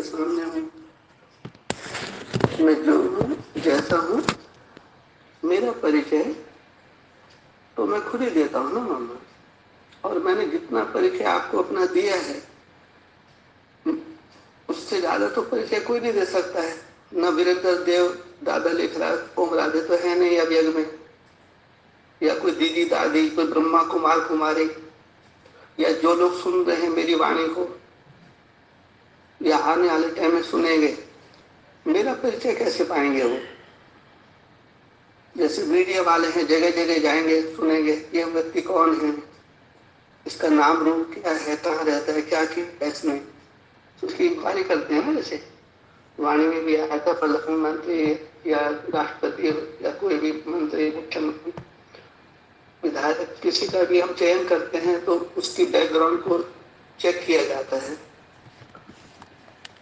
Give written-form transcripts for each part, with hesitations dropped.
सामने हूँ, मैं जो हूँ, जैसा हूँ, मेरा परिचय तो मैं खुद ही देता हूँ ना मामा। और मैंने जितना परिचय आपको अपना दिया है, उससे ज्यादा तो परिचय कोई नहीं दे सकता है। न वीरेंद्र देव दादा लिख रहा, ओम राधे तो है नहीं अब यज्ञ में, या कोई दीदी दादी, कोई ब्रह्मा कुमार कुमारी, या जो लोग सुन रहे हैं मेरी वाणी को या आने वाले टाइम में सुनेंगे, मेरा परिचय कैसे पाएंगे वो? जैसे मीडिया वाले हैं, जगह जगह जाएंगे, सुनेंगे ये व्यक्ति कौन है, इसका नाम रूप क्या है, कहाँ रहता है, क्या किया इसने, उसकी इंक्वायरी करते हैं ना। जैसे वाणी में भी आया था, प्रधानमंत्री या राष्ट्रपति या कोई भी मंत्री, मुख्यमंत्री, विधायक, किसी का भी हम चयन करते हैं तो उसकी बैकग्राउंड को चेक किया जाता है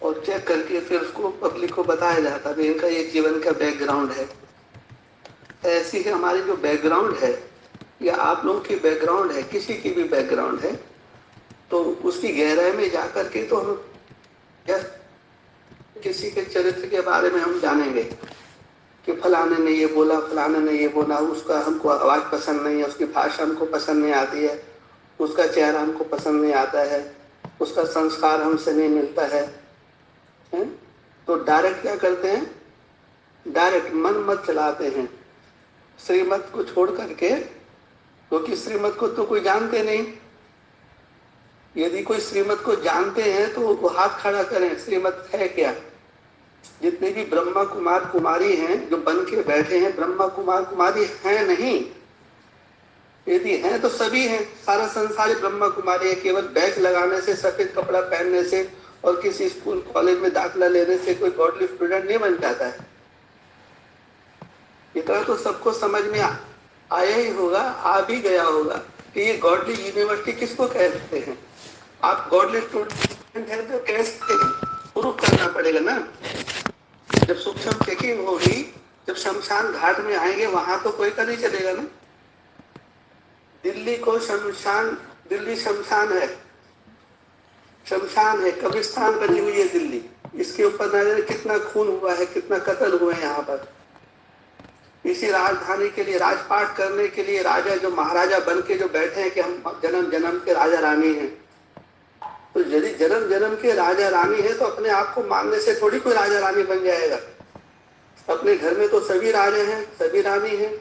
और चेक करके फिर उसको पब्लिक को बताया जाता है इनका ये जीवन का बैकग्राउंड है। ऐसी ही हमारी जो बैकग्राउंड है या आप लोगों की बैकग्राउंड है, किसी की भी बैकग्राउंड है, तो उसकी गहराई में जाकर के तो हम किसी के चरित्र के बारे में हम जानेंगे कि फलाने ने ये बोला, फलाने ने ये बोला, उसका हमको आवाज पसंद नहीं है, उसकी भाषा हमको पसंद नहीं आती है, उसका चेहरा हमको पसंद नहीं आता है, उसका संस्कार हमसे नहीं मिलता है। तो डायरेक्ट क्या करते हैं, डायरेक्ट मन मत चलाते हैं श्रीमत को छोड़ करके, क्योंकि श्रीमत को तो कोई जानते नहीं। यदि कोई श्रीमत को जानते हैं तो वो हाथ खड़ा करें, श्रीमत है क्या? जितने भी ब्रह्मा कुमार कुमारी हैं जो बन के बैठे हैं, ब्रह्मा कुमार कुमारी हैं नहीं। यदि हैं तो सभी हैं, सारा संसार ही ब्रह्मा कुमारी है। केवल बैग लगाने से, सफेद कपड़ा पहनने से और किसी स्कूल कॉलेज में दाखिला लेने से कोई गॉडली स्टूडेंट नहीं बन जाता है। इतना तो सबको समझ में आया ही होगा, आ भी गया होगा कि ये गॉडली यूनिवर्सिटी किसको कहते हैं। आप गॉडली स्टूडेंट हैं तो कैसे प्रूफ करना पड़ेगा ना। जब सूक्ष्म चेकिंग होगी, जब शमशान घाट में आएंगे, वहां तो कोई का नहीं चलेगा ना। दिल्ली को शमशान, दिल्ली शमशान है, शमशान है, कब्रिस्तान बनी हुई है दिल्ली। इसके ऊपर न जाने कितना खून हुआ है, कितना कत्ल हुए हैं यहाँ पर। इसी राजधानी के लिए, राजपाट करने के लिए राजा जो महाराजा बन के जो बैठे हैं कि हम जन्म जन्म के राजा रानी हैं। तो यदि जन्म जन्म के राजा रानी है तो अपने आप को मानने से थोड़ी कोई राजा रानी बन जाएगा। अपने घर में तो सभी राजे हैं, सभी रानी हैं।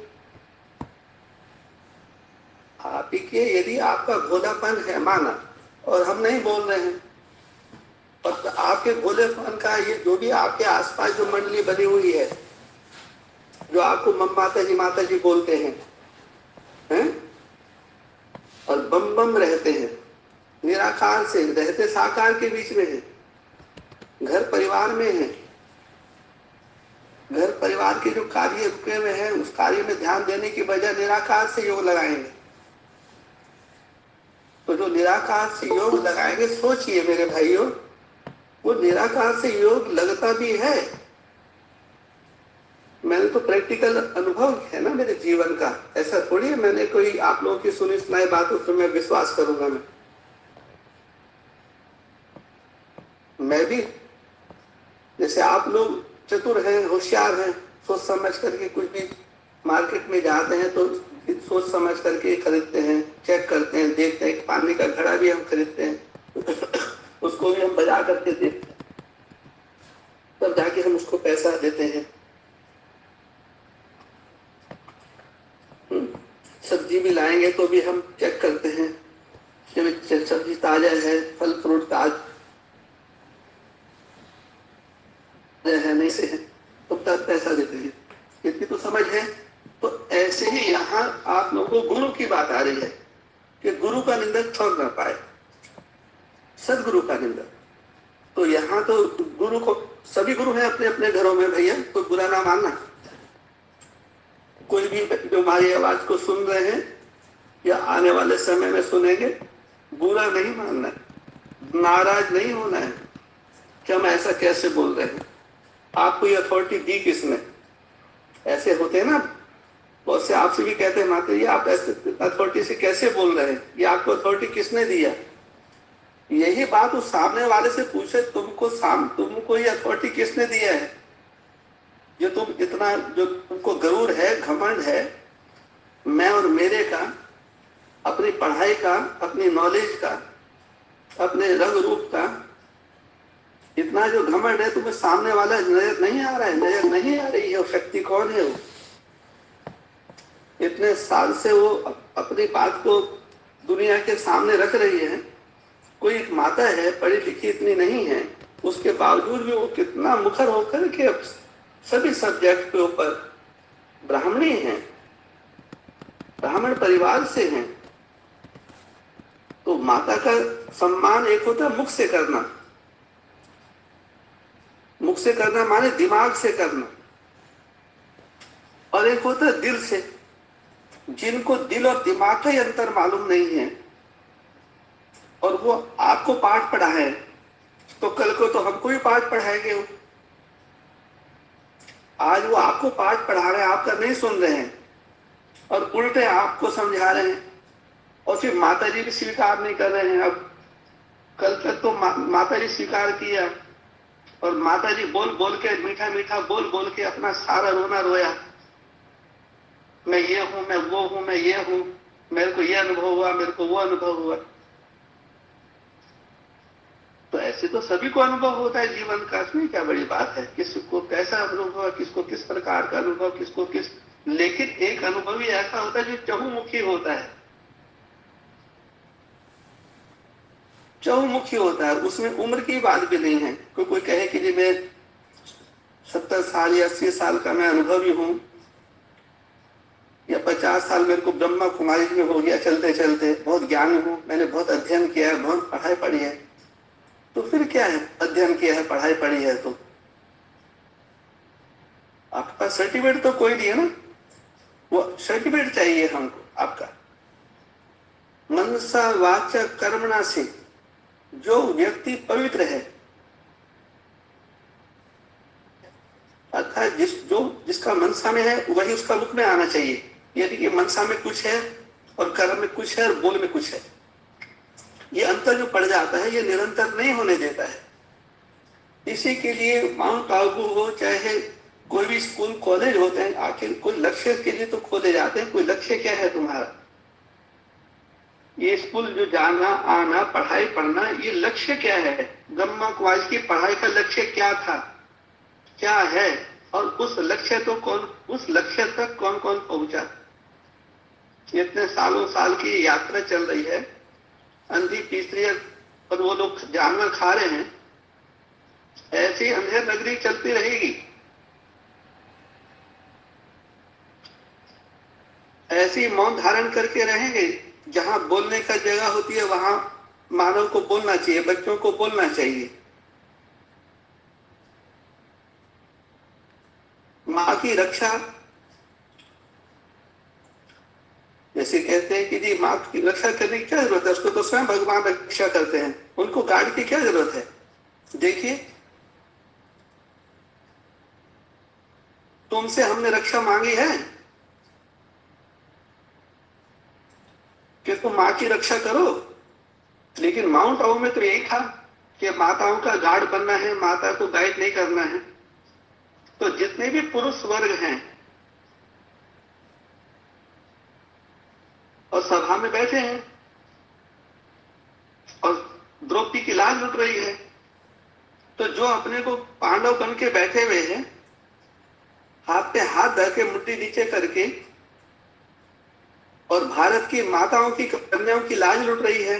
आप ही यदि आपका भोलापन है माना, और हम नहीं बोल रहे हैं, और आपके भोलेपन का ये जो भी आपके आसपास जो मंडली बनी हुई है, जो आपको माता जी बोलते हैं? और बम बम रहते हैं, निराकार से रहते साकार के बीच में है, घर परिवार में है। घर परिवार के जो कार्य रुके हुए हैं, उस कार्य में ध्यान देने की बजाय निराकार से योग लगाएंगे। तो जो निराकार से योग लगाएंगे, सोचिए मेरे भाइयों, वो निराकार से योग लगता भी है। मैंने तो प्रैक्टिकल अनुभव है ना मेरे जीवन का। ऐसा थोड़ी है मैंने कोई आप लोगों की सुनी सुनाई बातों पर मैं विश्वास करूंगा। मैं भी जैसे आप लोग चतुर हैं, होशियार हैं, सोच समझ करके कुछ भी मार्केट में जाते हैं तो सोच समझ करके खरीदते हैं, चेक करते हैं, देखते हैं। पानी का घड़ा भी हम खरीदते हैं उसको भी हम बजा करके देखते हैं, तब जाके हम उसको पैसा देते हैं। सब्जी भी लाएंगे तो भी हम चेक करते हैं कि सब्जी ताजा है, फल फ्रूट ताजा है, नहीं से है, तो तब पैसा देते हैं। इतनी तो समझ है। तो ऐसे ही यहाँ आप लोगों को गुरु की बात आ रही है कि गुरु का निंदक छोड़ ना पाए, सदगुरु का निंदक। तो यहाँ तो गुरु को, सभी गुरु हैं अपने अपने घरों में भैया, कोई बुरा ना मानना। कोई भी जो हमारी आवाज को सुन रहे हैं या आने वाले समय में सुनेंगे, बुरा नहीं मानना है, नाराज नहीं होना है कि हम ऐसा कैसे बोल रहे हैं, आपको ये अथॉरिटी दी किसने। ऐसे होते हैं ना, बहुत से आपसे भी कहते हैं माता जी आप ऐसे अथॉरिटी से कैसे बोल रहे हैं, ये आपको अथॉरिटी किसने दिया। यही बात उस सामने वाले से पूछे, तुमको ये अथॉरिटी किसने दिया है, जो तुमको गरूर है, घमंड है मैं और मेरे का, अपनी पढ़ाई का, अपनी नॉलेज का, अपने रंग रूप का, इतना जो घमंड है तुम्हें सामने वाला नजर नहीं आ रहा है, नजर नहीं आ रही है वो शक्ति कौन है। वो इतने साल से वो अपनी बात को दुनिया के सामने रख रही है। कोई एक माता है, पढ़ी लिखी इतनी नहीं है, उसके बावजूद भी वो कितना मुखर होकर के सभी सब्जेक्ट के ऊपर, ब्राह्मणी है, ब्राह्मण परिवार से हैं, तो माता का सम्मान एक होता है मुख से करना, मुख से करना माने दिमाग से करना, और एक होता है दिल से। जिनको दिल और दिमाग का ही अंतर मालूम नहीं है और वो आपको पाठ पढ़ाए, तो कल को तो हमको भी पाठ पढ़ाएंगे। वो आज वो आपको पाठ पढ़ा रहे हैं, आपका नहीं सुन रहे हैं और उल्टे आपको समझा रहे हैं, और फिर माता जी भी स्वीकार नहीं कर रहे हैं। अब कल तक तो माता जी स्वीकार किया, और माता जी बोल बोल के, मीठा मीठा बोल बोल के अपना सारा रोना रोया, मैं ये हूं, मैं वो हूं, मैं ये हूं, मेरे को ये अनुभव हुआ, मेरे को वो अनुभव हुआ। तो ऐसे तो सभी को अनुभव होता है जीवन का, इसमें क्या बड़ी बात है, किसको कैसा अनुभव हुआ, किसको किस प्रकार का अनुभव, किसको किस। लेकिन एक अनुभव ही ऐसा होता है जो चहुमुखी होता है, चहुमुखी होता है, उसमें उम्र की बात भी नहीं है। कोई कहे कि जी मैं 70 साल या 80 साल का मैं अनुभवी हूं, या 50 साल मेरे को ब्रह्मा कुमारी में हो गया चलते चलते, बहुत ज्ञानी हूं, मैंने बहुत अध्ययन किया है, बहुत पढ़ाई पढ़ी है। तो फिर क्या है, अध्ययन किया है, पढ़ाई पढ़ी है, तो आपके पास सर्टिफिकेट तो कोई नहीं है ना। वो सर्टिफिकेट चाहिए हमको आपका। मनसा वाचा कर्मणा से जो व्यक्ति पवित्र है, अर्थात जिसका मनसा में है वही उसका मुख में आना चाहिए। यदि कि मनसा में कुछ है और कर्म में कुछ है और बोल में कुछ है, ये अंतर जो पड़ जाता है ये निरंतर नहीं होने देता है। इसी के लिए माउंट आबू हो चाहे कोई भी स्कूल कॉलेज होते हैं, आखिर कोई लक्ष्य के लिए तो खोले जाते हैं। कोई लक्ष्य क्या है तुम्हारा, ये स्कूल जो जाना आना पढ़ाई पढ़ना, ये लक्ष्य क्या है। ब्रह्मा कुमारी की पढ़ाई का लक्ष्य क्या था, क्या है, और उस लक्ष्य तक कौन कौन पहुंचा। इतने सालों साल की यात्रा चल रही है, अंधी तीसरी और वो लोग जानवर खा रहे हैं, ऐसी अंधेर नगरी चलती रहेगी। ऐसी मौन धारण करके रहेंगे। जहां बोलने का जगह होती है वहां मानव को बोलना चाहिए, बच्चों को बोलना चाहिए। माँ की रक्षा, जैसे कहते हैं कि जी माँ की रक्षा करने की क्या जरूरत है, उसको तो स्वयं भगवान रक्षा करते हैं, उनको गार्ड की क्या जरूरत है। देखिए, तुमसे हमने रक्षा मांगी है कि तुम माँ की रक्षा करो। लेकिन माउंट आबू में तो यही था कि माताओं का गार्ड बनना है, माता को गाइड नहीं करना है। तो जितने भी पुरुष वर्ग हैं और सभा में बैठे हैं और द्रौपदी की लाज लुट रही है, तो जो अपने को पांडव बन के बैठे हुए हैं, हाथ पे हाथ धर के मुट्ठी नीचे करके, और भारत की माताओं की कन्याओं की लाज लुट रही है,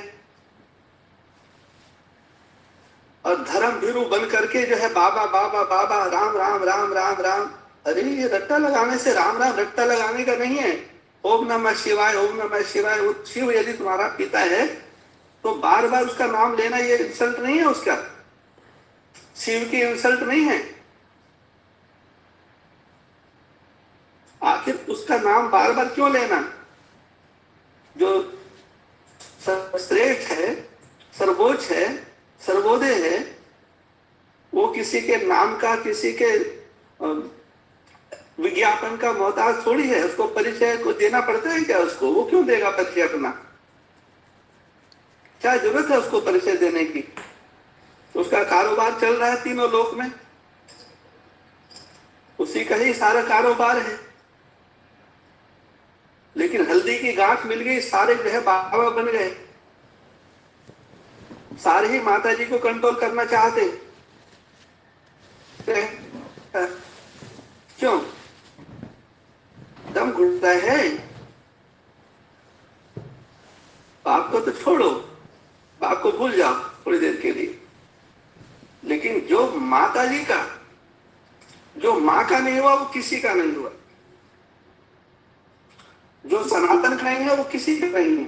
और धर्म भीरू बन करके जो है बाबा बाबा बाबा, राम राम राम राम राम। अरे ये रट्टा लगाने से राम राम रट्टा लगाने का नहीं है। ओम नमः शिवाय, ओम नमः शिवाय। शिव यदि तुम्हारा पिता है तो बार बार उसका नाम लेना ये इंसल्ट नहीं है, उसका शिव की इंसल्ट नहीं है। आखिर उसका नाम बार बार क्यों लेना। जो सर्वश्रेष्ठ है, सर्वोच्च है, सर्वोदय है, वो किसी के नाम का, किसी के विज्ञापन का मोहताज थोड़ी है। उसको परिचय को देना पड़ता है क्या, उसको वो क्यों देगा परिचय अपना। क्या जरूरत है उसको परिचय देने की? उसका कारोबार चल रहा है तीनों लोक में, उसी का ही सारा कारोबार है। लेकिन हल्दी की गांठ मिल गई, सारे जो है बाबा बन गए, सारे ही माता जी को कंट्रोल करना चाहते। क्यों? दम घुटता है। बाप को तो छोड़ो, बाप को भूल जाओ थोड़ी देर के लिए, लेकिन जो माता जी का, जो माँ का नहीं हुआ वो किसी का नहीं हुआ, जो सनातन का नहीं है वो किसी का नहीं है।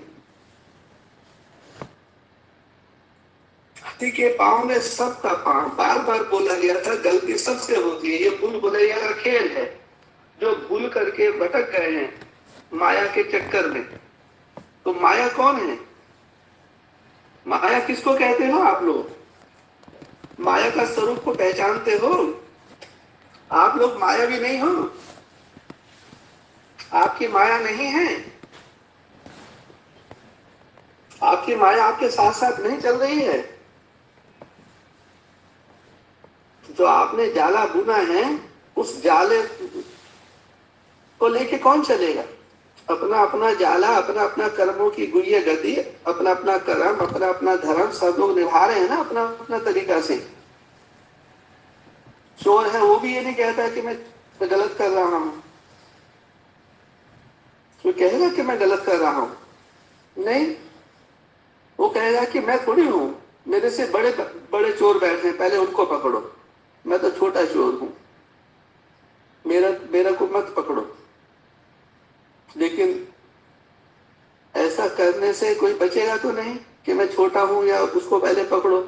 हाथी के पांव में सबका पांव, बार बार बोला गया था, गलती सबसे होती है, ये भूल भुलैया का खेल है। जो भूल करके भटक गए हैं माया के चक्कर में। तो माया कौन है? माया किसको कहते हो आप लोग? माया का स्वरूप को पहचानते हो? आप लोग माया भी नहीं हो? आपकी माया नहीं है? आपकी माया आपके साथ साथ नहीं चल रही है? जो आपने जाला बुना है, उस जाले को लेके कौन चलेगा? अपना अपना जाला, अपना अपना कर्मों की गुह्य गति, अपना अपना कर्म, अपना अपना धर्म सब लोग निभा रहे हैं ना अपना अपना तरीका से। चोर है वो भी ये नहीं कहता कि मैं गलत कर रहा हूं, वो कहेगा कि मैं गलत कर रहा हूं? नहीं, वो कहेगा कि मैं थोड़ी हूं, मेरे से बड़े बड़े चोर बैठे हैं, पहले उनको पकड़ो, मैं तो छोटा चोर हूं, मेरा मेरा को मत पकड़ो। लेकिन ऐसा करने से कोई बचेगा तो नहीं कि मैं छोटा हूं या उसको पहले पकड़ो।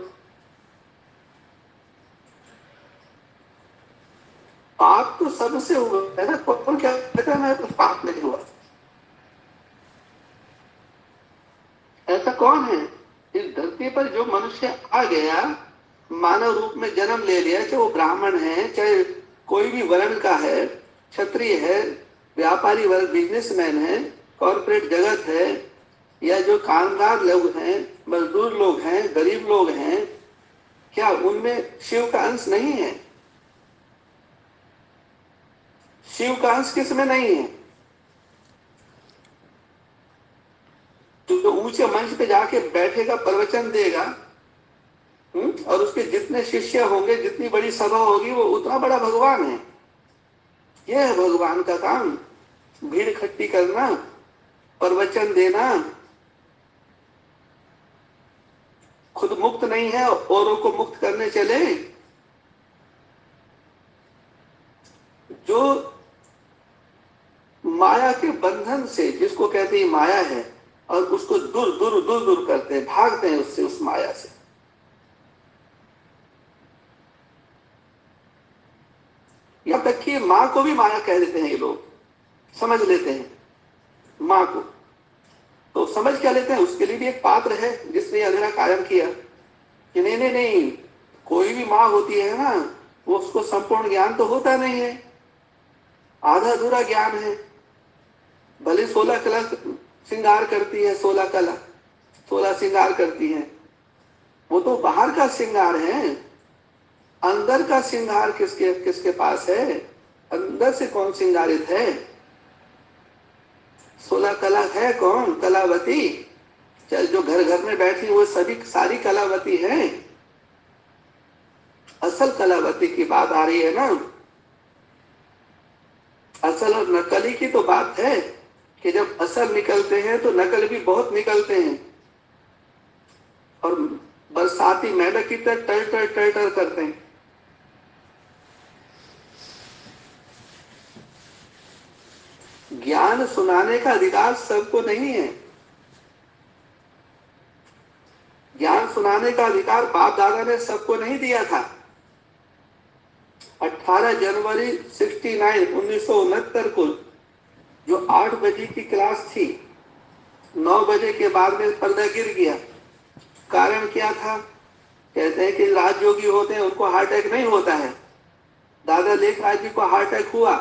पाप तो सबसे हुआ है ना, कौन क्या कहता है मैं कुछ पाप नहीं हुआ? ऐसा कौन है इस धरती पर जो मनुष्य आ गया, मानव रूप में जन्म ले लिया, चाहे वो ब्राह्मण है, चाहे कोई भी वर्ण का है, क्षत्रिय है, व्यापारी वर्ग, बिजनेसमैन है, कॉर्पोरेट जगत है, या जो कामगार लोग हैं, मजदूर लोग हैं, गरीब लोग हैं, क्या उनमें शिव का अंश नहीं है? शिव का अंश किसमें नहीं है? जो ऊंचे मंच पे जाके बैठेगा, प्रवचन देगा, और उसके जितने शिष्य होंगे, जितनी बड़ी सभा होगी, वो उतना बड़ा भगवान है। यह है भगवान का काम, भीड़ इकट्ठी करना, प्रवचन देना। खुद मुक्त नहीं है, औरों को मुक्त करने चले। जो माया के बंधन से, जिसको कहते हैं माया है, और उसको दूर दूर दूर दूर करते हैं, भागते हैं उससे, उस माया से। यहां तक कि मां को भी माया कह देते हैं ये लोग, समझ लेते हैं मां को। तो समझ क्या लेते हैं? उसके लिए भी एक पात्र है जिसने अंधेरा कायम किया कि नहीं नहीं नहीं, कोई भी माँ होती है ना, वो उसको संपूर्ण ज्ञान तो होता नहीं है, आधा अधूरा ज्ञान है। भले 16 कला श्रृंगार करती है, 16 कला, 16 श्रृंगार करती है, वो तो बाहर का श्रृंगार है। अंदर का श्रृंगार किसके किसके पास है? अंदर से कौन श्रृंगारित है? 16 कला है कौन? कलावती। चल, जो घर घर में बैठी वो सभी सारी कलावती है। असल कलावती की बात आ रही है ना। असल और नकली की तो बात है कि जब असल निकलते हैं तो नकल भी बहुत निकलते हैं, और बरसाती मेंढक की तरह टर टर टर टर करते हैं। ज्ञान सुनाने का अधिकार सबको नहीं है। ज्ञान सुनाने का अधिकार बाप दादा ने सबको नहीं दिया था। 18 जनवरी 1969 को जो 8 बजे की क्लास थी, 9 बजे के बाद में पर्दा गिर गया। कारण क्या था? कहते हैं कि राजयोगी होते हैं उनको हार्ट अटैक नहीं होता है, दादा लेखराज जी को हार्ट अटैक हुआ,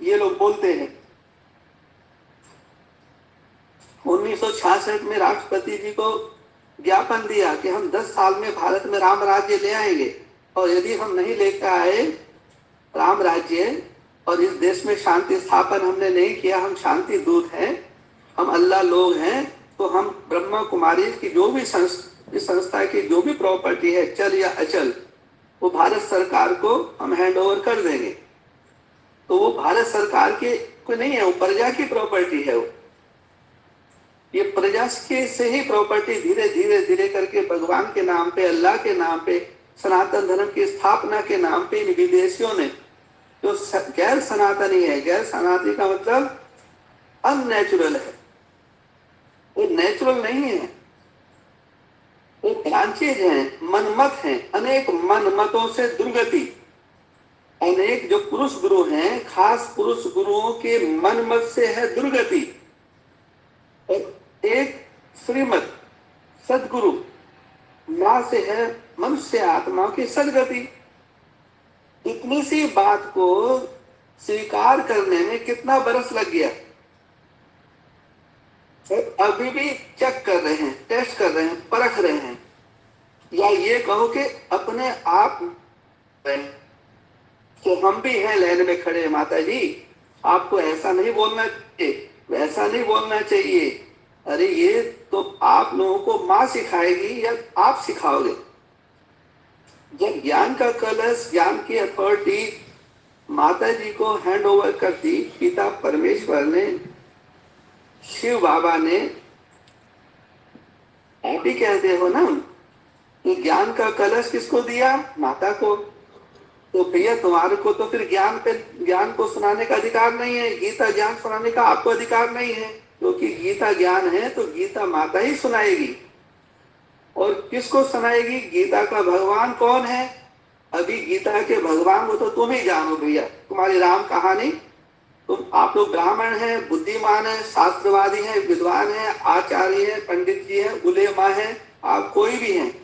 ये लोग बोलते हैं। 1966 में राष्ट्रपति जी को ज्ञापन दिया कि हम 10 साल में भारत में राम राज्य ले आएंगे, और यदि हम नहीं लेकर आए राम राज्य और इस देश में शांति स्थापन हमने नहीं किया, हम शांति दूत हैं, हम अल्लाह लोग हैं, तो हम ब्रह्मा कुमारी की जो भी इस संस्था की जो भी प्रॉपर्टी है, चल या अचल, वो भारत सरकार को हम हैंड ओवर कर देंगे। तो वो भारत सरकार के कोई नहीं है, वो प्रजा की प्रॉपर्टी है। वो ये प्रजा के से ही प्रॉपर्टी धीरे धीरे धीरे करके भगवान के नाम पे, अल्लाह के नाम पे, सनातन धर्म की स्थापना के नाम पे इन विदेशियों ने जो गैर सनातनी है, गैर सनातनी का मतलब अननेचुरल है, वो नेचुरल नहीं है, वो ब्रांचेज हैं, मनमत हैं, अनेक मनमतों से दुर्गति, अनेक जो पुरुष गुरु हैं, खास पुरुष गुरुओं के मनमत से है दुर्गति, और एक श्रीमत सदगुरु मां से है मनुष्य आत्मा की सदगति। इतनी सी बात को स्वीकार करने में कितना बरस लग गया, अभी भी चेक कर रहे हैं, टेस्ट कर रहे हैं, परख रहे हैं, या ये कहो कि अपने आप तो हम भी हैं लाइन में खड़े, माता जी आपको ऐसा नहीं बोलना चाहिए, वैसा नहीं बोलना चाहिए। अरे ये तो आप लोगों को माँ सिखाएगी या आप सिखाओगे? जब ज्ञान का कलश, ज्ञान की अथॉरिटी माता जी को हैंड ओवर कर दी, पिता परमेश्वर ने, शिव बाबा ने, आप ही कहते हो ना कि ज्ञान का कलश किसको दिया? माता को। तो भैया तुम्हारे को तो फिर ज्ञान को सुनाने का अधिकार नहीं है, गीता ज्ञान सुनाने का आपको अधिकार नहीं है, क्योंकि गीता ज्ञान है तो गीता माता ही सुनाएगी। और किसको सुनाएगी? गीता का भगवान कौन है? अभी गीता के भगवान को तो तुम ही जानो भैया, तुम्हारी राम कहानी। तुम आप लोग ब्राह्मण हैं, बुद्धिमान हैं, शास्त्रवादी हैं, विद्वान हैं, आचार्य हैं, पंडित जी हैं, उलेमा हैं, आप कोई भी हैं,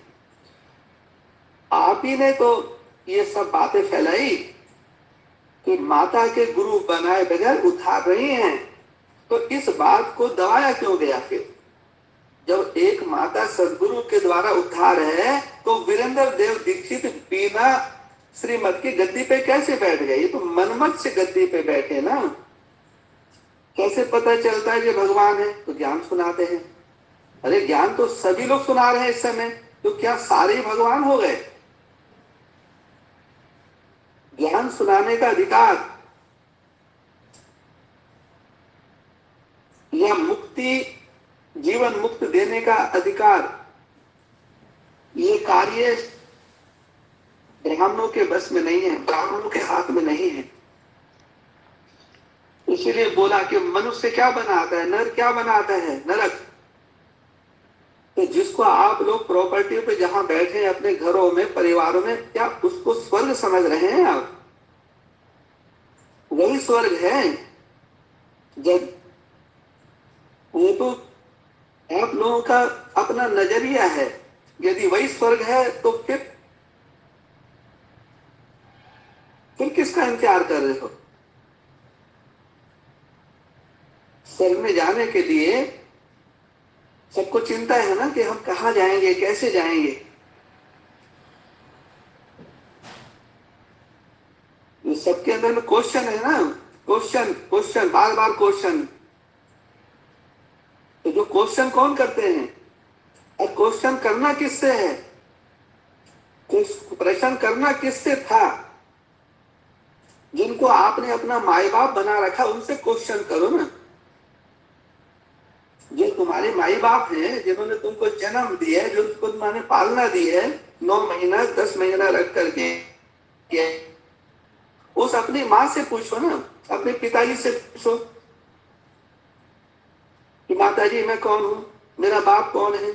आप ही ने तो ये सब बातें फैलाई कि माता के गुरु बनाए बगैर उठार रही हैं। तो इस बात को दबाया क्यों गया? फिर जब एक माता सदगुरु के द्वारा उद्धार है तो वीरेंद्र देव दीक्षित बिना श्रीमत की गद्दी पे कैसे बैठ गए? ये तो मनमत से गद्दी पे बैठे ना। कैसे पता चलता है कि भगवान है? तो ज्ञान सुनाते हैं। अरे ज्ञान तो सभी लोग सुना रहे हैं इस समय, तो क्या सारे भगवान हो गए? ज्ञान सुनाने का अधिकार या मुक्ति, जीवन मुक्त देने का अधिकार, ये कार्य ब्राह्मणों के बस में नहीं है, ब्राह्मणों के हाथ में नहीं है। इसीलिए बोला कि मनुष्य क्या बनाता है, नर क्या बनाता है? नरक। तो जिसको आप लोग प्रॉपर्टी पे जहां बैठे हैं अपने घरों में, परिवारों में, क्या उसको स्वर्ग समझ रहे हैं आप? वही स्वर्ग है। जब वो तो आप लोगों का अपना नजरिया है, यदि वही स्वर्ग है तो फिर किसका इंतजार कर रहे हो? स्वर्ग में जाने के लिए सबको चिंता है ना कि हम कहाँ जाएंगे, कैसे जाएंगे। ये सबके अंदर में क्वेश्चन है ना, क्वेश्चन क्वेश्चन, बार बार क्वेश्चन। तो जो क्वेश्चन कौन करते हैं, और क्वेश्चन करना किससे है? प्रश्न करना किससे था? जिनको आपने अपना माई बाप बना रखा उनसे क्वेश्चन करो ना। जो तुम्हारे माई बाप हैं, जिन्होंने तुमको जन्म दिया है, जो तुमको तुम्हारे पालना दी है, 9 महीना 10 महीना रख करके, उस अपनी माँ से पूछो ना, अपने पिताजी से पूछो कि माता जी मैं कौन हूं, मेरा बाप कौन है।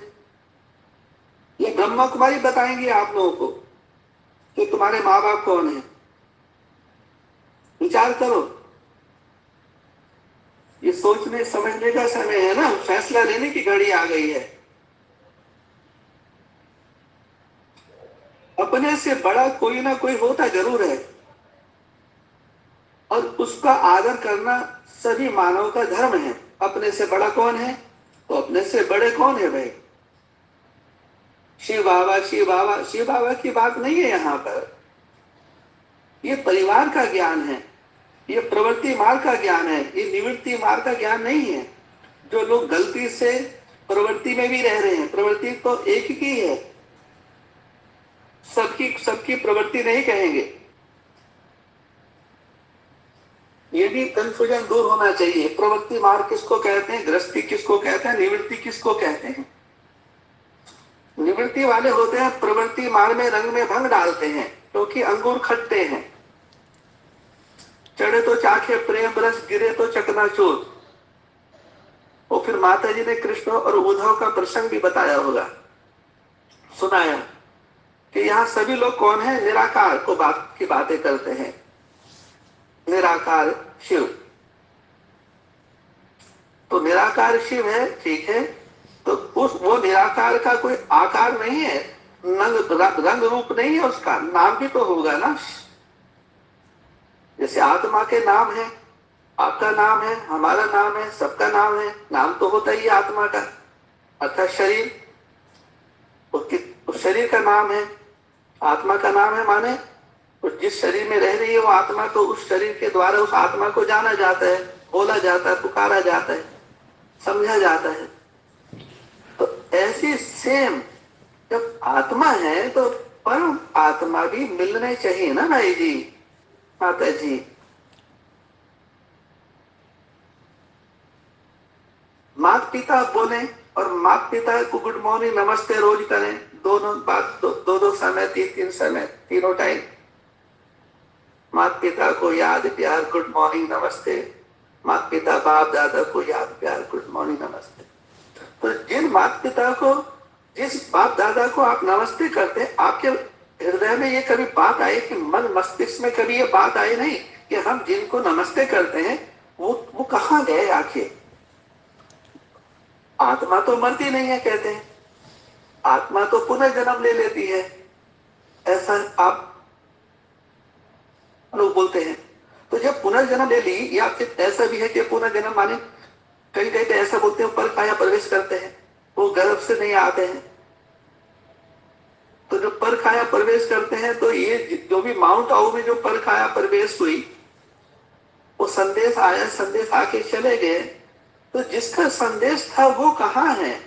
ये ब्रह्मा कुमारी बताएंगे आप लोगों को कि तुम्हारे माँ बाप कौन है। विचार करो, ये सोचने समझने का समय है ना, फैसला लेने की घड़ी आ गई है। अपने से बड़ा कोई ना कोई होता जरूर है, और उसका आदर करना सभी मानव का धर्म है। अपने से बड़ा कौन है? तो अपने से बड़े कौन है भाई? शिव बाबा शिव बाबा, शिव बाबा की बात नहीं है यहाँ पर। ये परिवार का ज्ञान है, ये प्रवृत्ति मार्ग का ज्ञान है, ये निवृत्ति मार्ग का ज्ञान नहीं है। जो लोग गलती से प्रवृत्ति में भी रह रहे हैं, प्रवृत्ति तो एक ही है, सबकी सबकी प्रवृत्ति नहीं कहेंगे। ये भी कंफ्यूजन दूर होना चाहिए। प्रवृत्ति मार्ग किसको कहते हैं, गृहस्थी किसको कहते हैं, निवृत्ति किसको कहते हैं। निवृत्ति वाले होते हैं प्रवृत्ति मार्ग में रंग में भंग डालते हैं, क्योंकि अंगूर खट्टे हैं। चढ़े तो चाखे प्रेम रस, गिरे तो चकनाचूर। और फिर माता जी ने कृष्ण और उद्धव का प्रसंग भी बताया होगा, सुनाया कि यहाँ सभी लोग कौन है, निराकार को बात की बातें करते हैं, निराकार शिव। तो निराकार शिव है, ठीक है, तो उस वो निराकार का कोई आकार नहीं है, रंग रूप नहीं है, उसका नाम भी तो होगा ना। जैसे आत्मा के नाम है, आपका नाम है, हमारा नाम है, सबका नाम है, नाम तो होता ही आत्मा का, अर्थात शरीर। उस शरीर का नाम है, आत्मा का नाम है, माने जिस शरीर में रह रही है वो आत्मा, तो उस शरीर के द्वारा उस आत्मा को जाना जाता है, बोला जाता है, पुकारा जाता है, समझा जाता है। तो ऐसी सेम जब आत्मा है तो परम आत्मा भी मिलने चाहिए ना भाई जी, माता जी। माता पिता बोले और माता पिता को गुड मॉर्निंग नमस्ते रोज करें, दोनों बात दो समय, तीन समय, तीनों टाइम माता पिता को याद प्यार गुड मॉर्निंग नमस्ते, माता पिता बाप दादा को याद प्यार गुड मॉर्निंग नमस्ते। तो जिन माता पिता को, जिस बाप दादा को आप नमस्ते करते हैं, आपके हृदय में ये कभी बात आई कि मन मस्तिष्क में कभी ये बात आई नहीं कि हम जिनको नमस्ते करते हैं वो कहाँ गए आखिर। आत्मा तो मरती नहीं है कहते हैं, आत्मा तो पुनर्जन्म ले लेती है, ऐसा आप लोग बोलते हैं। तो जब पुनर्जन्म ले ली, या फिर ऐसा भी है कि पुनर्जन्म माने कहीं कहीं पे ऐसा बोलते हैं पर काया प्रवेश करते हैं, वो गर्भ से नहीं आते हैं। तो जब पर काया प्रवेश करते हैं तो ये जो भी माउंट आबू में जो पर काया प्रवेश हुई, वो संदेश आया, संदेश आके चले गए, तो जिसका संदेश था वो कहाँ है,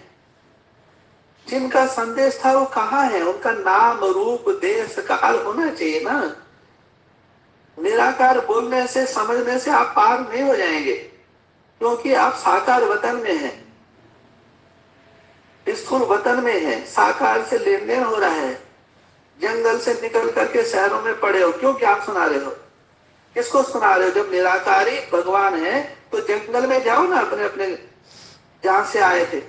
जिनका संदेश था वो कहाँ है, उनका नाम रूप देश काल होना चाहिए ना। निराकार बोलने से समझने से आप पार नहीं हो जाएंगे, क्योंकि आप साकार वतन में हैं, स्थूल वतन में है, साकार से लेन देन हो रहा है, जंगल से निकल करके शहरों में पड़े हो। क्यों क्या सुना रहे हो, किसको सुना रहे हो। जब निराकारी भगवान है तो जंगल में जाओ ना, अपने अपने जहां से आए थे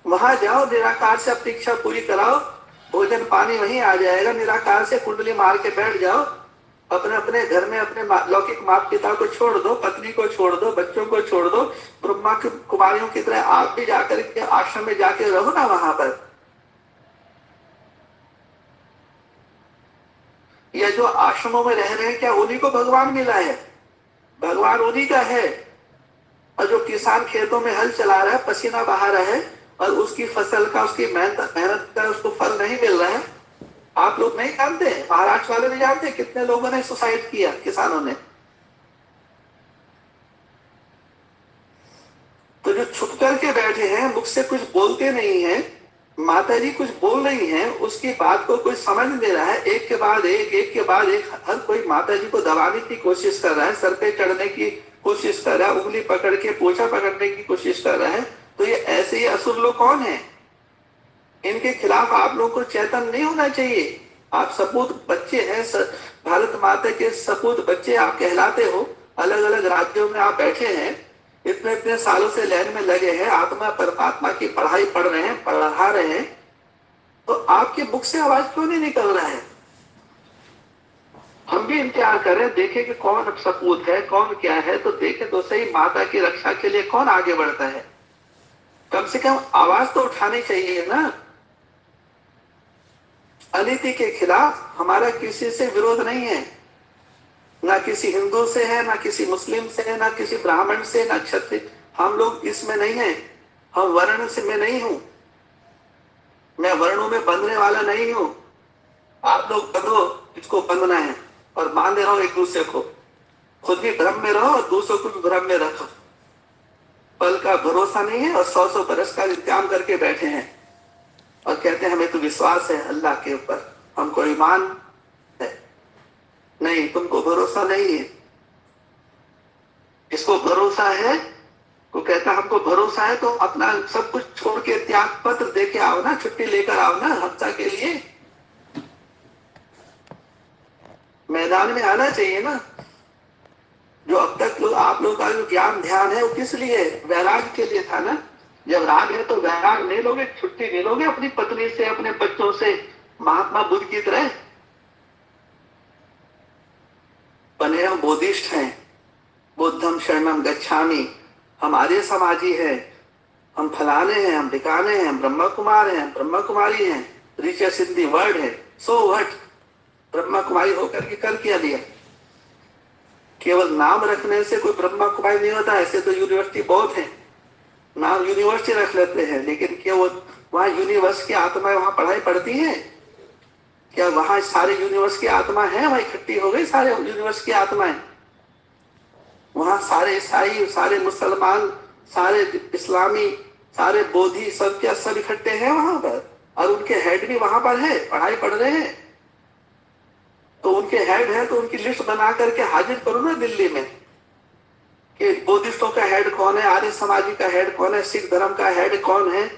वहां जाओ, निराकार से अपनी इच्छा पूरी कराओ, भोजन पानी वहीं आ जाएगा। निराकार से कुंडली मार के बैठ जाओ, अपने अपने घर में अपने लौकिक माता पिता को छोड़ दो, पत्नी को छोड़ दो, बच्चों को छोड़ दो, ब्रह्मा की कुमारियों की तरह आप भी जाकर के आश्रम में जाके रहो ना वहां पर। या जो आश्रमों में रह रहे हैं, क्या उन्हीं को भगवान मिला है, भगवान उन्हीं का है। और जो किसान खेतों में हल चला रहा है, पसीना बहा रहा है, और उसकी फसल का, उसकी मेहनत का उसको फल नहीं मिल रहा है, आप लोग नहीं जानते, महाराष्ट्र वाले नहीं जानते कितने लोगों ने सुसाइड किया, किसानों ने। तो जो छुप करके बैठे हैं, मुझसे कुछ बोलते नहीं है, माता जी कुछ बोल रही हैं, उसकी बात को कोई समझ नहीं दे रहा है, एक के बाद एक के बाद एक हर कोई माता जी को दबाने की कोशिश कर रहा है, सर पे चढ़ने की कोशिश कर रहा है, उंगली पकड़ के पोछा पकड़ने की कोशिश कर रहा है। तो ये ऐसे ही असुर लोग कौन है, इनके खिलाफ आप लोग को चेतन नहीं होना चाहिए। आप सपूत बच्चे हैं, भारत माता के सपूत बच्चे आप कहलाते हो। अलग अलग राज्यों में आप बैठे हैं, इतने इतने सालों से लाइन में लगे हैं, आत्मा परमात्मा की पढ़ाई पढ़ रहे हैं, पढ़ा रहे हैं, तो आपके मुख से आवाज क्यों नहीं निकल रहा है। हम भी इंतजार करें, देखें कि कौन सपूत है, कौन क्या है, तो देखें तो सही माता की रक्षा के लिए कौन आगे बढ़ता है। कम से कम आवाज तो उठानी चाहिए ना। अनीति के खिलाफ हमारा किसी से विरोध नहीं है, ना किसी हिंदू से है, ना किसी मुस्लिम से है, ना किसी ब्राह्मण से, ना क्षत्रिय। हम लोग इसमें नहीं है, हम वर्ण से में नहीं हूं, मैं वर्णों में बंधने वाला नहीं हूं। आप लोग बंधो, इसको बंधना है, और बांधे रहो एक दूसरे को। खुद भी भ्रम में रहो और दूसरों को भी भ्रम में रखो। पल का भरोसा नहीं है और 100 बरस का इंतजाम करके बैठे हैं और कहते हैं हमें तो विश्वास है अल्लाह के ऊपर, हमको ईमान है। नहीं, तुमको भरोसा नहीं है। इसको भरोसा है, वो कहता हमको भरोसा है तो अपना सब कुछ छोड़ के त्याग पत्र दे के आओ ना, छुट्टी लेकर आओ ना हफ्ता के लिए। मैदान में आना चाहिए ना। जो अब तक आप लोगों का जो ज्ञान ध्यान है वो किस लिए? वैराग के लिए था ना। जब राग है तो वैराग ले लोगे, छुट्टी ले लोगे अपनी पत्नी से, अपने बच्चों से, महात्मा बुद्ध की तरह बने हम बोधिष्ठ हैं। बुद्धम शरणम गच्छामि, हम आर्य समाजी है, हम फलाने हैं, हम ढिकाने हैं, हम ब्रह्मा कुमार हैं, ब्रह्मा कुमारी हैं, ऋचा सिद्धि वर्ड है। सो व्हाट, ब्रह्मा कुमारी होकर के कर किया लिया। केवल नाम रखने से कोई ब्रह्मा कुमारी नहीं होता। ऐसे तो यूनिवर्सिटी बहुत है, नाम यूनिवर्सिटी रख लेते हैं, लेकिन क्या वो वहां यूनिवर्स की आत्माएं वहां पढ़ाई पढ़ती है? क्या वहां सारे यूनिवर्स की आत्मा है? वहां इकट्ठी हो गई सारे यूनिवर्स की आत्माएं। वहां सारे ईसाई, सारे मुसलमान, सारे इस्लामी, सारे बोधी, सब क्या सब इकट्ठे हैं वहां पर, और उनके हेड भी वहां पर है, पढ़ाई पढ़ रहे हैं। तो उनके हेड है तो उनकी लिस्ट बना करके हाजिर करो ना दिल्ली में कि बुद्धिस्टों का हेड कौन है, आर्य समाजी का हेड कौन है, सिख धर्म का हेड कौन है।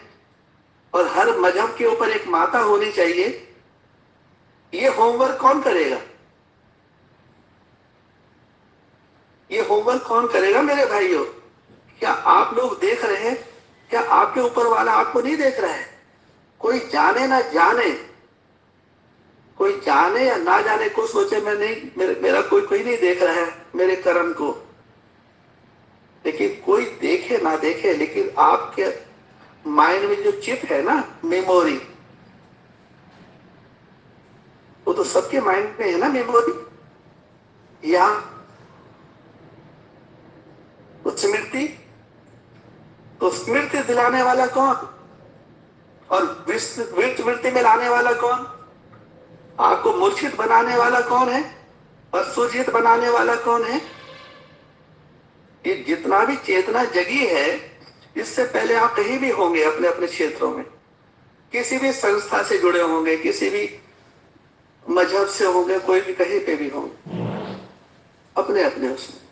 और हर मजहब के ऊपर एक माता होनी चाहिए। ये होमवर्क कौन करेगा? ये होमवर्क कौन करेगा मेरे भाइयों? क्या आप लोग देख रहे हैं? क्या आपके ऊपर वाला आपको नहीं देख रहा है? कोई जाने ना जाने, कोई जाने या ना जाने को सोचे मैं नहीं, मेरा कोई नहीं देख रहा है मेरे कर्म को। लेकिन कोई देखे ना देखे, लेकिन आपके माइंड में जो चिप है ना, मेमोरी, वो तो सबके माइंड में है ना मेमोरी। या स्मृति, तो स्मृति दिलाने वाला कौन और वृत्ति में लाने वाला कौन? आपको मूर्छित बनाने वाला कौन है और सुरजित बनाने वाला कौन है? ये जितना भी चेतना जगी है, इससे पहले आप कहीं भी होंगे अपने अपने क्षेत्रों में, किसी भी संस्था से जुड़े होंगे, किसी भी मजहब से होंगे, कोई भी कहीं पे भी होंगे अपने अपने उसमें।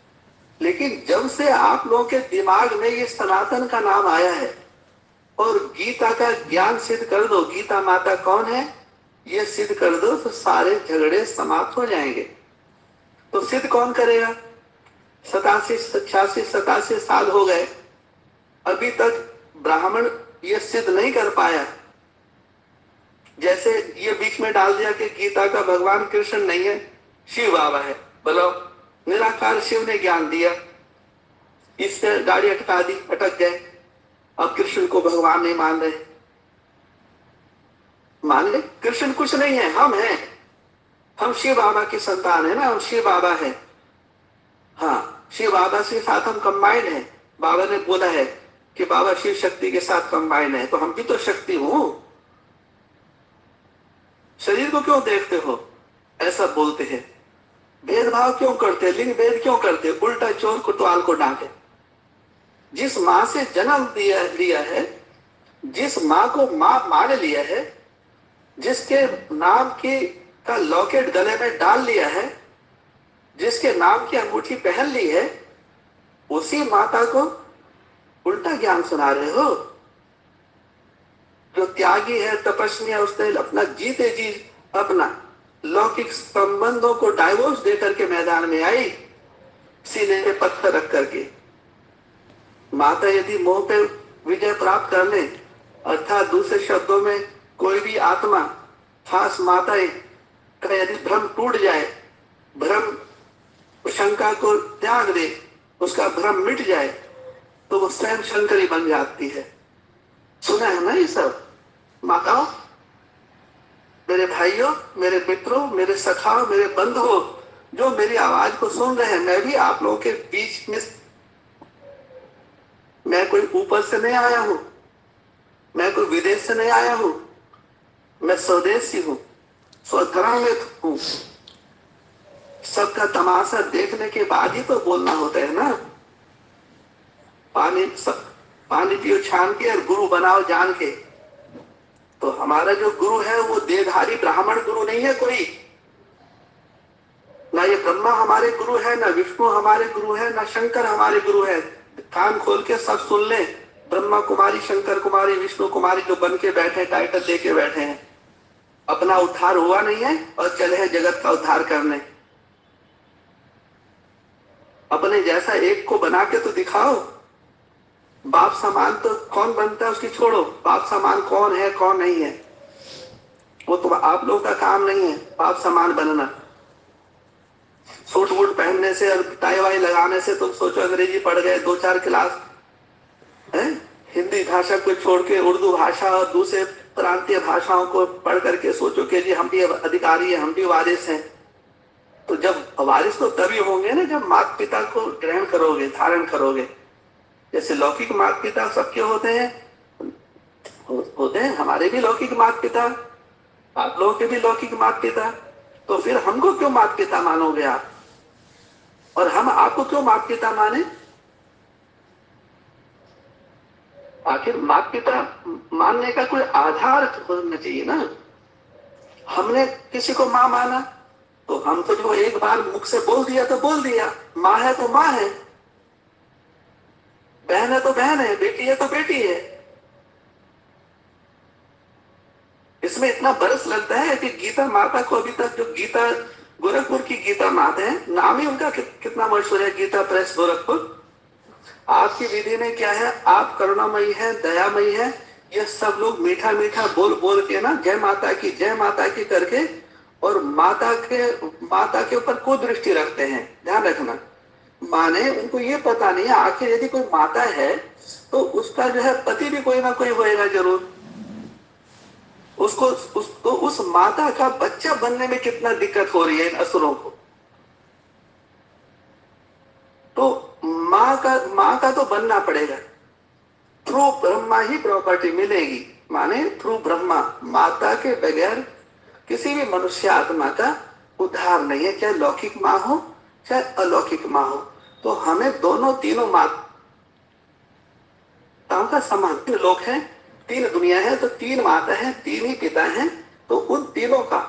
लेकिन जब से आप लोगों के दिमाग में ये सनातन का नाम आया है और गीता का ज्ञान सिद्ध कर दो, गीता माता कौन है ये सिद्ध कर दो, तो सारे झगड़े समाप्त हो जाएंगे। तो सिद्ध कौन करेगा? 87 साल हो गए, अभी तक ब्राह्मण ये सिद्ध नहीं कर पाया। जैसे ये बीच में डाल दिया कि गीता का भगवान कृष्ण नहीं है, शिव बाबा है। बोलो, निराकार शिव ने ज्ञान दिया, इससे गाड़ी अटका दी, अटक गए। अब कृष्ण को भगवान नहीं मान रहे। मान ले कृष्ण कुछ नहीं है, हम हैं, हम शिव बाबा की संतान है ना, हम शिव बाबा है। हाँ, शिव बाबा के साथ हम कंबाइंड है। बाबा ने बोला है कि बाबा शिव शक्ति के साथ कंबाइंड है, तो हम भी तो शक्ति हूं। शरीर को क्यों देखते हो? ऐसा बोलते हैं। भेदभाव क्यों करते, लिंग भेद क्यों करते? उल्टा चोर कोतवाल को डांटे। जिस माँ से जन्म लिया है, जिस माँ को माँ मान लिया है, जिसके नाम की का लॉकेट गले में डाल लिया है, जिसके नाम की अंगूठी पहन ली है, उसी माता को उल्टा ज्ञान सुना रहे हो। जो त्यागी है, तपस्वी है, उसने अपना जीते जी अपना लौकिक संबंधों को डाइवोर्स दे करके मैदान में आई, सीने पे पत्थर रख करके। माता यदि मोह पे विजय प्राप्त कर ले, अर्थात दूसरे शब्दों में कोई भी आत्मा, खास माताएं का यदि भ्रम टूट जाए, भ्रम शंका को त्याग दे, उसका भ्रम मिट जाए, तो वो स्वयं शंकरी बन जाती है। सुना है ना ये सब? माताओं, मेरे भाइयों, मेरे मित्रों, मेरे सखाओं, मेरे बंधुओं, जो मेरी आवाज को सुन रहे हैं, मैं भी आप लोगों के बीच में, मैं कोई ऊपर से नहीं आया हूं, मैं कोई विदेश से नहीं आया हूं, मैं स्वदेशी हूँ, स्वधर्म में हूँ। सबका तमाशा देखने के बाद ही तो बोलना होता है ना। पानी पियो छान के और गुरु बनाओ जान के। तो हमारा जो गुरु है वो देहधारी ब्राह्मण गुरु नहीं है कोई। ना ये ब्रह्मा हमारे गुरु है, ना विष्णु हमारे गुरु है, ना शंकर हमारे गुरु है। कान खोल के सब सुन ले। ब्रह्मा कुमारी, शंकर कुमारी, विष्णु कुमारी जो बन के बैठे, टाइटल दे के बैठे हैं, अपना उद्धार हुआ नहीं है और चले हैं जगत का उद्धार करने। अपने जैसा एक को बना के तो दिखाओ। बाप समान तो कौन बनता है उसकी छोड़ो, बाप समान कौन है कौन नहीं है वो तो आप लोगों का काम नहीं है बाप समान बनना। सूट वूट पहनने से और टाई वाई लगाने से तुम सोचो अंग्रेजी पढ़ गए 2-4 क्लास है, हिंदी भाषा को छोड़ के उर्दू भाषा और दूसरे प्रांतीय भाषाओं को पढ़ करके सोचो कि जी हम भी अधिकारी हैं, हम भी वारिस हैं। तो जब वारिस तो तभी होंगे ना जब माता पिता को ग्रहण करोगे, धारण करोगे। जैसे लौकिक माता पिता सबके होते हैं, हमारे भी लौकिक माता पिता, आप लोगों के भी लौकिक माता पिता। तो फिर हमको क्यों माता पिता मानोगे आप, और हम आपको क्यों माता पिता माने? आखिर माता पिता मानने का कोई आधार होना चाहिए ना। हमने किसी को माँ माना तो हम तो जो एक बार मुख से बोल दिया तो बोल दिया, माँ है तो माँ है, बहन है तो बहन है, बेटी है तो बेटी है। इसमें इतना बरस लगता है कि गीता माता को अभी तक जो गीता गोरखपुर की गीता माता है, नाम ही उनका कितना मशहूर है, गीता प्रेस गोरखपुर। आपकी विधि में क्या है, आप करुणामयी है, दयामयी है, ये सब लोग मीठा मीठा बोल बोल के ना जय माता की करके और माता के ऊपर को दृष्टि रखते हैं। ध्यान रखना, माने उनको ये पता नहीं है आखिर यदि कोई माता है तो उसका जो है पति भी कोई ना कोई होएगा जरूर। उसको उस माता का बच्चा बनने में कितना दिक्कत हो रही है इन असुरों को। तो माँ का तो बनना पड़ेगा। थ्रू ब्रह्मा ही प्रॉपर्टी मिलेगी, माने थ्रू ब्रह्मा। माता के बगैर किसी भी मनुष्य आत्मा का उद्धार नहीं है, चाहे लौकिक माँ हो चाहे अलौकिक माँ हो। तो हमें दोनों तीनों माताओं का समान लोक है, 3 दुनिया है तो 3 माता है, 3 ही पिता हैं। तो उन तीनों का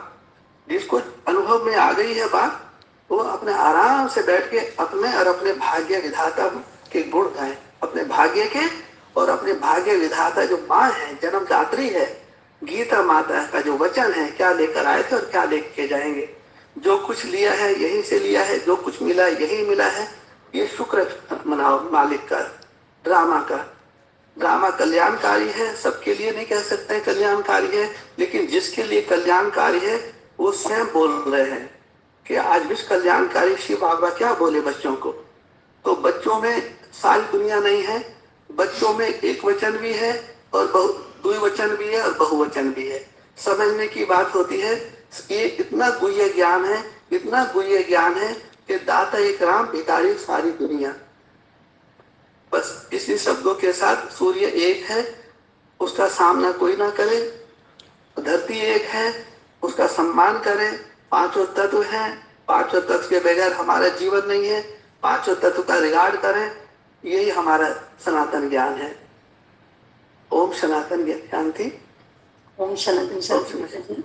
जिसको अनुभव में आ गई है बात, वो अपने आराम से बैठ के अपने और अपने भाग्य विधाता के गुण गाएं। अपने भाग्य के और अपने भाग्य विधाता जो माँ है, जन्मदात्री है, गीता माता का जो वचन है, क्या लेकर आए थे और क्या लेके जाएंगे। जो कुछ लिया है यहीं से लिया है, जो कुछ मिला यही मिला है। ये शुक्र मनाओ मालिक का, ड्रामा कल्याणकारी है, सबके लिए नहीं कह सकते कल्याणकारी है, लेकिन जिसके लिए कल्याणकारी है वो स्वयं बोल रहे हैं कि आज विश्व कल्याणकारी शिव बाबा क्या बोले बच्चों को। तो बच्चों में सारी दुनिया नहीं है, बच्चों में एक वचन भी है और द्विवचन भी है और बहुवचन भी है। समझने की बात होती है, ये इतना गुह्य ज्ञान है, इतना गुह्य ज्ञान है कि दाता एक राम पितारी सारी दुनिया। बस इसी शब्दों के साथ सूर्य एक है, उसका सामना कोई ना करे। धरती एक है, उसका सम्मान करें। 5 तत्व हैं, 5 तत्व के बगैर हमारा जीवन नहीं है। 5 तत्व का रिगार्ड करें, यही हमारा सनातन ज्ञान है। ओम सनातन ज्ञान थी। ओम सनातन।